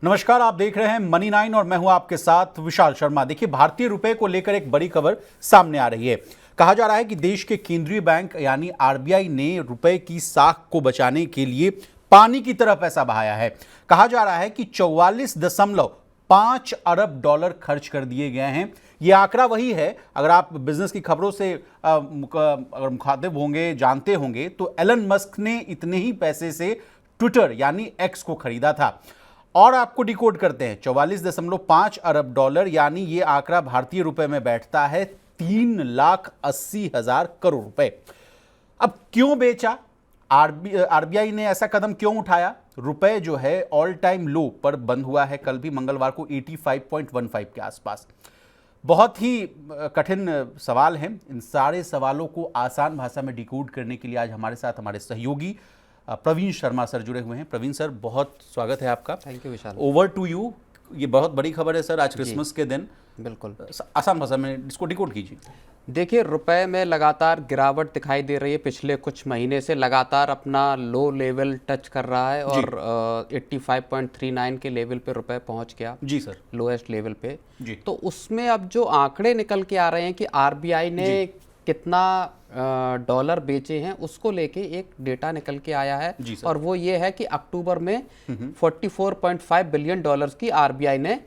नमस्कार, आप देख रहे हैं मनी 9 और मैं हूं आपके साथ विशाल शर्मा। देखिए, भारतीय रुपए को लेकर एक बड़ी खबर सामने आ रही है। कहा जा रहा है कि देश के केंद्रीय बैंक यानी आरबीआई ने रुपए की साख को बचाने के लिए पानी की तरह पैसा बहाया है। कहा जा रहा है कि 44.5 अरब डॉलर खर्च कर दिए गए हैं। यह आंकड़ा वही है, अगर आप बिजनेस की खबरों से अगर मुखातिब होंगे, जानते होंगे, तो एलन मस्क ने इतने ही पैसे से ट्विटर यानी एक्स को खरीदा था। और आपको डिकोड करते हैं, 44.5 अरब डॉलर यानी ये आंकड़ा भारतीय रुपए में बैठता है 3,80,000 करोड़ रुपए। अब क्यों बेचा? आरबीआई ने ऐसा कदम क्यों उठाया? रुपए जो है ऑल टाइम लो पर बंद हुआ है, कल भी मंगलवार को 85.15 के आसपास। बहुत ही कठिन सवाल हैं। इन सारे सवालों को आसान भाषा में डिकोड करने के लिए आज हमारे साथ हमारे सहयोगी प्रवीण शर्मा सर जुड़े हुए हैं। प्रवीण सर, बहुत स्वागत है आपका। Thank you Vishal. Over to you. ये बहुत बड़ी खबर है सर, आज क्रिसमस के दिन। बिल्कुल, आसान भाषा में इसको डिकोड कीजिए। देखिए, रुपए में लगातार गिरावट दिखाई दे रही है। पिछले कुछ महीने से लगातार अपना लो लेवल टच कर रहा है और 85.39 के लेवल पे रुपए पहुंच गया। जी सर, लोएस्ट लेवल पे जी। तो उसमें अब जो आंकड़े निकल के आ रहे हैं कि आरबीआई ने कितना डॉलर बेचे हैं, उसको लेके एक डेटा निकल के आया है। और वो ये है कि अक्टूबर में 44.5 बिलियन डॉलर्स की आरबीआई ने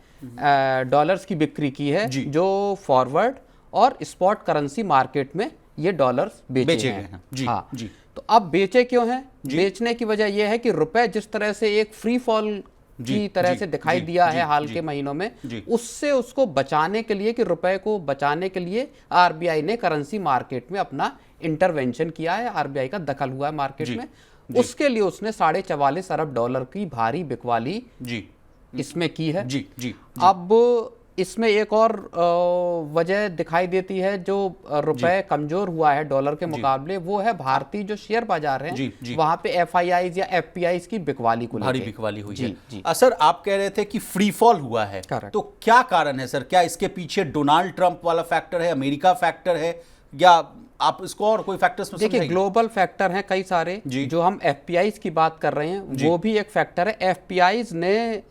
डॉलर्स की बिक्री की है, जो फॉरवर्ड और स्पॉट करेंसी मार्केट में ये डॉलर्स बेचे हैं। हाँ जी। तो अब बेचे क्यों हैं? बेचने की वजह यह है कि रुपए जिस तरह से एक फ्री फॉल की तरह से दिखाई दिया है हाल के महीनों में, उससे उसको बचाने के लिए, कि रुपए को बचाने के लिए आरबीआई ने करेंसी मार्केट में अपना इंटरवेंशन किया है। आरबीआई का दखल हुआ है मार्केट में। उसके लिए उसने 44.5 अरब डॉलर की भारी बिकवाली इसमें की है। अब इसमें एक और वजह दिखाई देती है, जो रुपए कमजोर हुआ है डॉलर के मुकाबले, वो है भारतीय जो शेयर बाजार हैं, वहां पे एफआईआईज या एफपीआईज की बिकवाली को भारी बिकवाली हुई है। सर, आप कह रहे थे कि फ्री फॉल हुआ है, तो क्या कारण है सर? क्या इसके पीछे डोनाल्ड ट्रंप वाला फैक्टर है, अमेरिका फैक्टर है, या आप इसको और कोई फैक्टर्स में देखिए, ग्लोबल फैक्टर हैं कई सारे। जो हम एफपीआईज की बात कर रहे हैं, वो भी एक फैक्टर है। एफपीआईज ने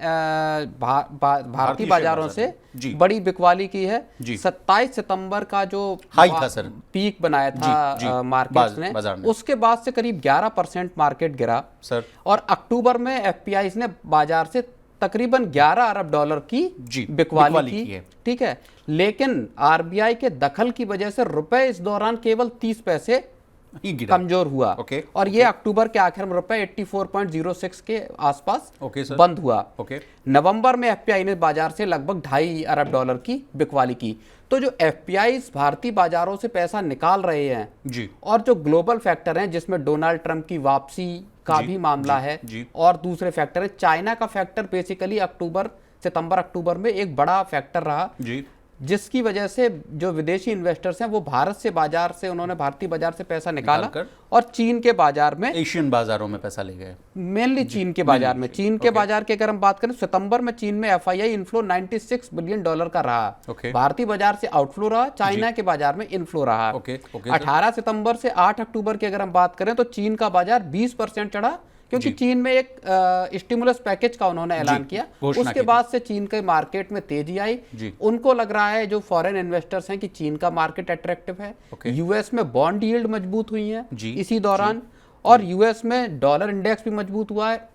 भारतीय बाजारों से बड़ी बिकवाली की है। 27 सितंबर का जो हाई था सर, पीक बनाया था मार्केट ने, उसके बाद से करीब 11% मार्केट गिरा सर। और अक्टूबर में एफपीआईज ने बाजार से तकरीबन 11 अरब डॉलर की बिकवाली की। ठीक है, लेकिन आरबीआई के दखल की वजह से रुपए इस दौरान केवल 30 पैसे कमजोर हुआ। और ये अक्टूबर के आखिर में रुपए 84.06 के आसपास बंद हुआ। नवंबर में एफपीआई ने बाजार से लगभग 2.5 अरब डॉलर की बिकवाली की। तो जो एफपीआई भारतीय बाजारों से पैसा निकाल रहे हैं, और जो ग्लोबल फैक्टर हैं जिसमें डोनाल्ड ट्रंप की वापसी का भी मामला है, और दूसरे फैक्टर है चाइना का फैक्टर, बेसिकली सितंबर अक्टूबर में एक बड़ा फैक्टर रहा, जिसकी वजह से जो विदेशी इन्वेस्टर्स हैं वो उन्होंने भारतीय बाजार से पैसा निकाला और चीन के बाजार में, एशियन बाजारों में पैसा ले गए। मेनली चीन के बाजार में। चीन के बाजार की अगर हम बात करें, सितंबर में चीन में एफआईआई इनफ्लो 96 बिलियन डॉलर का रहा। भारतीय बाजार से आउटफ्लो रहा, चाइना के बाजार में इनफ्लो रहा। 18 सितंबर से 8 अक्टूबर की अगर हम बात करें, तो चीन का बाजार 20% चढ़ा, क्योंकि चीन में एक स्टिमुलस पैकेज का उन्होंने ऐलान किया। उसके बाद से चीन के मार्केट में तेजी आई। उनको लग रहा है, जो फॉरेन इन्वेस्टर्स हैं, कि चीन का मार्केट अट्रैक्टिव है। यूएस में बॉन्ड यील्ड मजबूत हुई है इसी दौरान, और यूएस में डॉलर इंडेक्स भी मजबूत हुआ है।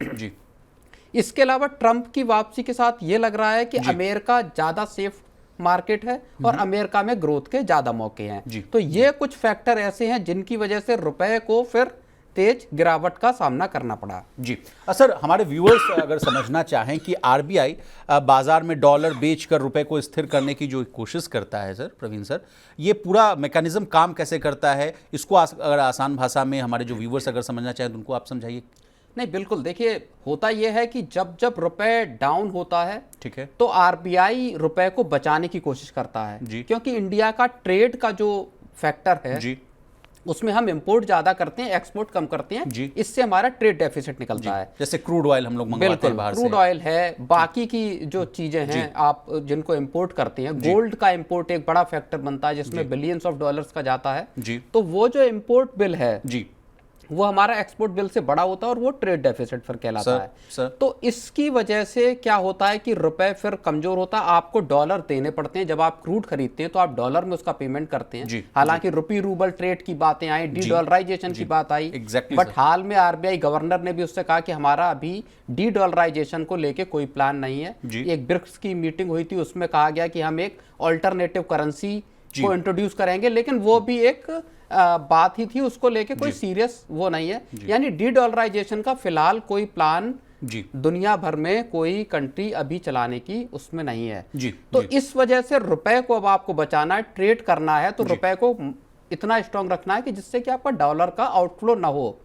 इसके अलावा ट्रंप की वापसी के साथ ये लग रहा है कि अमेरिका ज्यादा सेफ मार्केट है और अमेरिका में ग्रोथ के ज्यादा मौके हैं। तो ये कुछ फैक्टर ऐसे हैं जिनकी वजह से रुपए को फिर तेज गिरावट का सामना करना पड़ा। जी सर, हमारे व्यूअर्स अगर समझना चाहें कि आरबीआई बाजार में डॉलर बेचकर रुपए को स्थिर करने की जो कोशिश करता है, सर प्रवीण सर, ये पूरा मैकेनिज्म काम कैसे करता है, इसको अगर आसान भाषा में हमारे जो व्यूअर्स अगर समझना चाहें तो उनको आप समझाइए। नहीं, बिल्कुल। देखिए, होता यह है कि जब जब रुपए डाउन होता है, ठीक है, तो आरबीआई रुपए को बचाने की कोशिश करता है, क्योंकि इंडिया का ट्रेड का जो फैक्टर है, उसमें हम इंपोर्ट ज्यादा करते हैं, एक्सपोर्ट कम करते हैं। इससे हमारा ट्रेड डेफिसिट निकलता है। जैसे क्रूड ऑयल हम लोग मंगवाते हैं बाहर से। क्रूड ऑयल है, बाकी की जो चीजें हैं आप जिनको इंपोर्ट करते हैं, गोल्ड का इंपोर्ट एक बड़ा फैक्टर बनता है, जिसमें बिलियंस ऑफ डॉलर्स का जाता है। तो वो जो इंपोर्ट बिल है, वो हमारा एक्सपोर्ट बिल से बड़ा होता है और वो ट्रेड डेफिसिट फिर कहलाता है। सर। तो इसकी वजह से क्या होता है कि रुपए फिर कमजोर होता है, आपको डॉलर देने पड़ते हैं। जब आप क्रूड खरीदते हैं तो आप डॉलर में उसका पेमेंट करते हैं। हालांकि रुपी रूबल ट्रेड की बातें आई, डी डॉलराइजेशन की बात आई, बट हाल में आरबीआई गवर्नर ने भी उससे कहा कि हमारा अभी डी डॉलराइजेशन को लेके कोई प्लान नहीं है। एक ब्रिक्स की मीटिंग हुई थी, उसमें कहा गया कि हम एक ऑल्टरनेटिव करेंसी को इंट्रोड्यूस करेंगे, लेकिन वो भी एक बात ही थी, उसको लेके कोई सीरियस वो नहीं है। यानी डी डॉलराइजेशन का फिलहाल कोई प्लान दुनिया भर में कोई कंट्री अभी चलाने की उसमें नहीं है। तो इस वजह से रुपए को अब आपको बचाना है, ट्रेड करना है, तो रुपए को इतना स्ट्रांग रखना है कि जिससे कि आपका डॉलर का आउटफ्लो ना हो।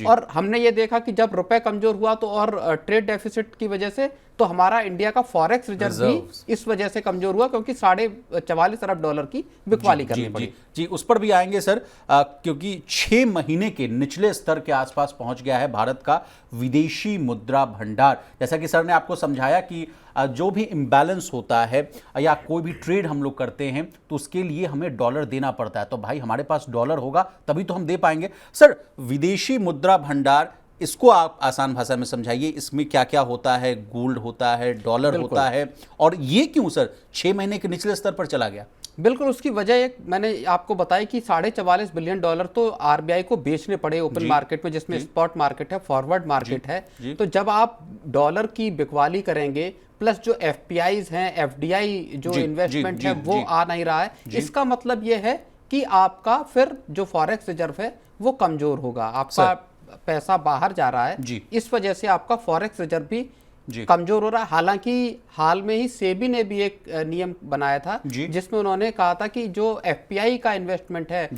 और हमने ये देखा कि जब रुपए कमजोर हुआ तो और ट्रेड डेफिसिट की वजह से तो हमारा इंडिया का फॉरेक्स रिजर्व भी इस वजह से कमजोर हुआ, क्योंकि $44.5 अरब डॉलर की बिकवाली करनी पड़ी। जी, उस पर भी आएंगे सर, क्योंकि 6 महीने के निचले स्तर के आसपास पहुंच गया है भारत का विदेशी मुद्रा भंडार। जैसा कि सर ने आपको समझाया कि जो भी इम्बैलेंस होता है या कोई भी ट्रेड हम लोग करते हैं तो उसके लिए हमें डॉलर देना पड़ता है। तो भाई हमारे पास डॉलर होगा तभी तो हम दे पाएंगे। सर, विदेशी मुद्रा भंडार, इसको आप आसान भाषा में समझाइए, इसमें क्या क्या होता है? गोल्ड होता है, डॉलर होता है, और ये क्यों सर 6 महीने के निचले स्तर पर चला गया? बिल्कुल, उसकी वजह एक मैंने आपको बताई कि $44.5 बिलियन तो आरबीआई को बेचने पड़े ओपन मार्केट में, जिसमें स्पॉट मार्केट है, फॉरवर्ड मार्केट है। तो जब आप डॉलर की बिकवाली करेंगे, प्लस जो एफपीआईज हैं, एफडीआई जो इन्वेस्टमेंट है वो आ नहीं रहा है, इसका मतलब ये है कि आपका फिर जो फॉरेक्स रिजर्व है वो कमजोर होगा। आपका पैसा बाहर जा रहा है, इस वजह से आपका फॉरेक्स रिजर्व भी कमजोर हो रहा है। हालांकि हाल में ही सेबी ने भी एक नियम बनाया था जिसमें उन्होंने कहा था कि जो एफपीआई का इन्वेस्टमेंट है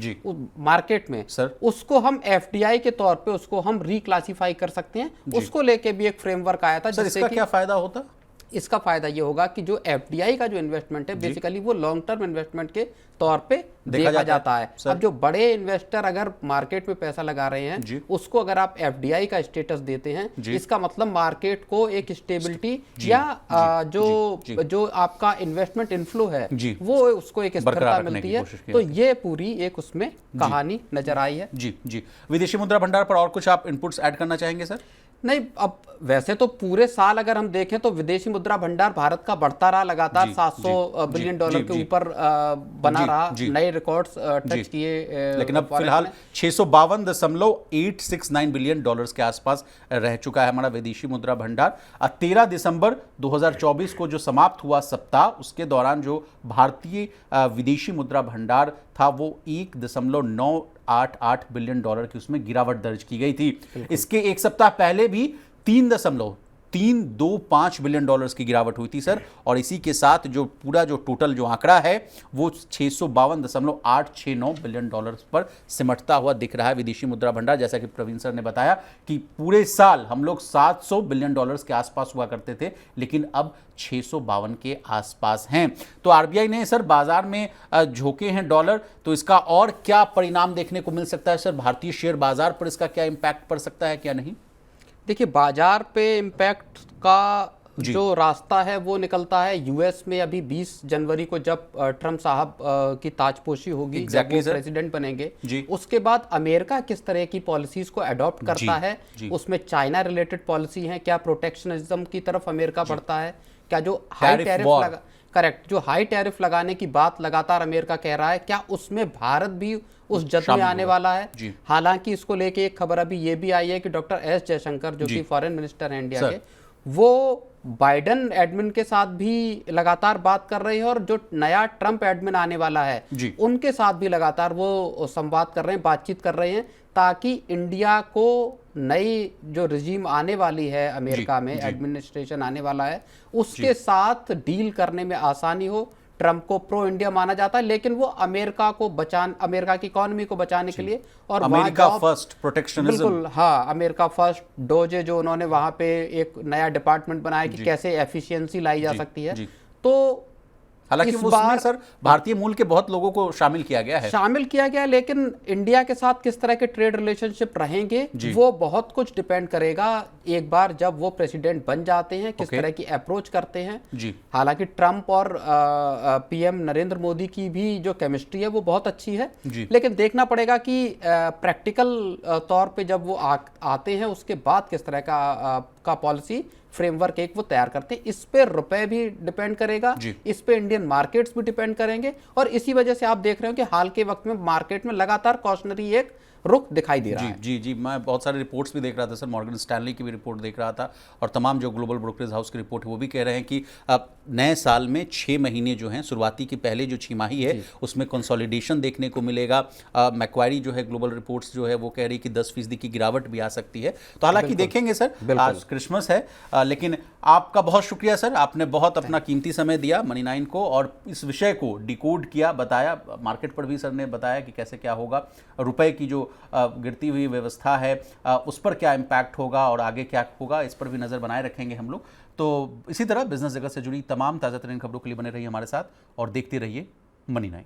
मार्केट में, उसको हम एफडीआई के तौर पे उसको हम रिक्लासिफाई कर सकते हैं। उसको लेके भी एक फ्रेमवर्क आया था। इसका क्या फायदा होता? इसका फायदा ये होगा कि जो एफडीआई का जो इन्वेस्टमेंट है बेसिकली वो लॉन्ग टर्म इन्वेस्टमेंट के तौर पे देखा जाता है। अब जो बड़े इन्वेस्टर अगर मार्केट में पैसा लगा रहे हैं, उसको अगर आप एफडीआई का स्टेटस देते हैं, इसका मतलब मार्केट को एक स्टेबिलिटी या जो आपका इन्वेस्टमेंट इनफ्लो है वो उसको एक स्थिरता मिलती है। तो ये पूरी एक उसमें कहानी नजर आई है। जी, विदेशी मुद्रा भंडार पर और कुछ आप इनपुट्स ऐड करना चाहेंगे सर? नहीं, अब वैसे तो पूरे साल अगर हम देखें तो विदेशी मुद्रा भंडार भारत का बढ़ता रहा, लगातार $700 बिलियन के ऊपर बना रहा, नए रिकॉर्ड्स टच किए। लेकिन अब फिलहाल $652.869 बिलियन के आसपास रह चुका है हमारा विदेशी मुद्रा भंडार। 13 दिसंबर 2024 को जो समाप्त हुआ सप्ताह, उसके दौरान जो भारतीय विदेशी मुद्रा भंडार था वो $1.988 बिलियन की उसमें गिरावट दर्ज की गई थी। इसके एक सप्ताह पहले भी 3.325 बिलियन की गिरावट हुई थी सर। और इसी के साथ जो पूरा जो टोटल जो आंकड़ा है वो 652.869 बिलियन पर सिमटता हुआ दिख रहा है विदेशी मुद्रा भंडार। जैसा कि प्रवीण सर ने बताया कि पूरे साल हम लोग 700 बिलियन के आसपास हुआ करते थे, लेकिन अब 652 के आसपास हैं। तो आरबीआई ने सर बाजार में झोंके हैं डॉलर, तो इसका और क्या परिणाम देखने को मिल सकता है सर? भारतीय शेयर बाजार पर इसका क्या इंपैक्ट पड़ सकता है, क्या नहीं? देखिए, बाजार पे इम्पैक्ट का जो रास्ता है वो निकलता है यूएस में। अभी 20 जनवरी को जब ट्रम्प साहब की ताजपोशी होगी, जब वो प्रेसिडेंट बनेंगे, उसके बाद अमेरिका किस तरह की पॉलिसीज को अडॉप्ट करता है, उसमें चाइना रिलेटेड पॉलिसी है, क्या प्रोटेक्शनिज्म की तरफ अमेरिका बढ़ता है, क्या जो हाई टैरिफ जो हाई टैरिफ लगाने की बात लगातार अमेरिका कह रहा है, क्या उसमें भारत भी उस जद में आने वाला है? हालांकि इसको लेके एक खबर अभी ये भी आई है कि डॉक्टर एस जयशंकर जो कि फॉरेन मिनिस्टर हैं इंडिया के, वो बाइडन एडमिन के साथ भी लगातार बात कर रहे हैं, और जो नया ट्रंप एडमिन आने वाला है उनके साथ भी लगातार वो संवाद कर रहे हैं, बातचीत कर रहे हैं, ताकि इंडिया को नई जो रिजीम आने वाली है अमेरिका में, एडमिनिस्ट्रेशन आने वाला है, उसके साथ डील करने में आसानी हो। ट्रंप को प्रो इंडिया माना जाता है, लेकिन वो अमेरिका की इकोनॉमी को बचाने के लिए और अमेरिका फर्स्ट प्रोटेक्शनिज्म, बिल्कुल, हाँ, अमेरिका फर्स्ट डोजे जो उन्होंने वहां पे एक नया डिपार्टमेंट बनाया कि कैसे एफिशिएंसी लाई जा सकती है। तो हालांकि उसमें सर भारतीय मूल के बहुत लोगों को शामिल किया गया है, लेकिन इंडिया के साथ किस तरह के ट्रेड रिलेशनशिप रहेंगे वो बहुत कुछ डिपेंड करेगा एक बार जब वो प्रेसिडेंट बन जाते हैं किस तरह की अप्रोच करते हैं जी। हालांकि ट्रंप और पीएम नरेंद्र मोदी की भी जो केमिस्ट्री है वो बहुत अच्छी है, लेकिन देखना पड़ेगा कि प्रैक्टिकल तौर पे जब वो आते हैं उसके बाद किस तरह का पॉलिसी फ्रेमवर्क एक वो तैयार करते हैं। इस पे रुपए भी डिपेंड करेगा, इस पे इंडियन मार्केट्स भी डिपेंड करेंगे, और इसी वजह से आप देख रहे हो कि हाल के वक्त में मार्केट में लगातार कॉशनरी एक रुख दिखाई दे रहा है। जी जी, मैं बहुत सारे रिपोर्ट्स भी देख रहा था सर, मॉर्गन स्टैनली की भी रिपोर्ट देख रहा था, और तमाम जो ग्लोबल ब्रोकरेज हाउस की रिपोर्ट है वो भी कह रहे हैं कि अब नए साल में 6 महीने जो हैं, शुरुआती की पहले जो छमाही है उसमें कंसोलिडेशन देखने को मिलेगा। मैक्वारी जो है ग्लोबल रिपोर्ट्स जो है वो कह रही कि 10% की गिरावट भी आ सकती है। तो हालांकि देखेंगे सर, आज क्रिसमस है, लेकिन आपका बहुत शुक्रिया सर, आपने बहुत अपना कीमती समय दिया मनी 9 को और इस विषय को डिकोड किया, बताया। मार्केट पर भी सर ने बताया कि कैसे क्या होगा, रुपए की जो गिरती हुई व्यवस्था है उस पर क्या इम्पैक्ट होगा और आगे क्या होगा, इस पर भी नज़र बनाए रखेंगे हम लोग। तो इसी तरह बिजनेस जगत से जुड़ी तमाम ताज़ा तरीन खबरों के लिए बने रहिए हमारे साथ और देखते रहिए मनी 9।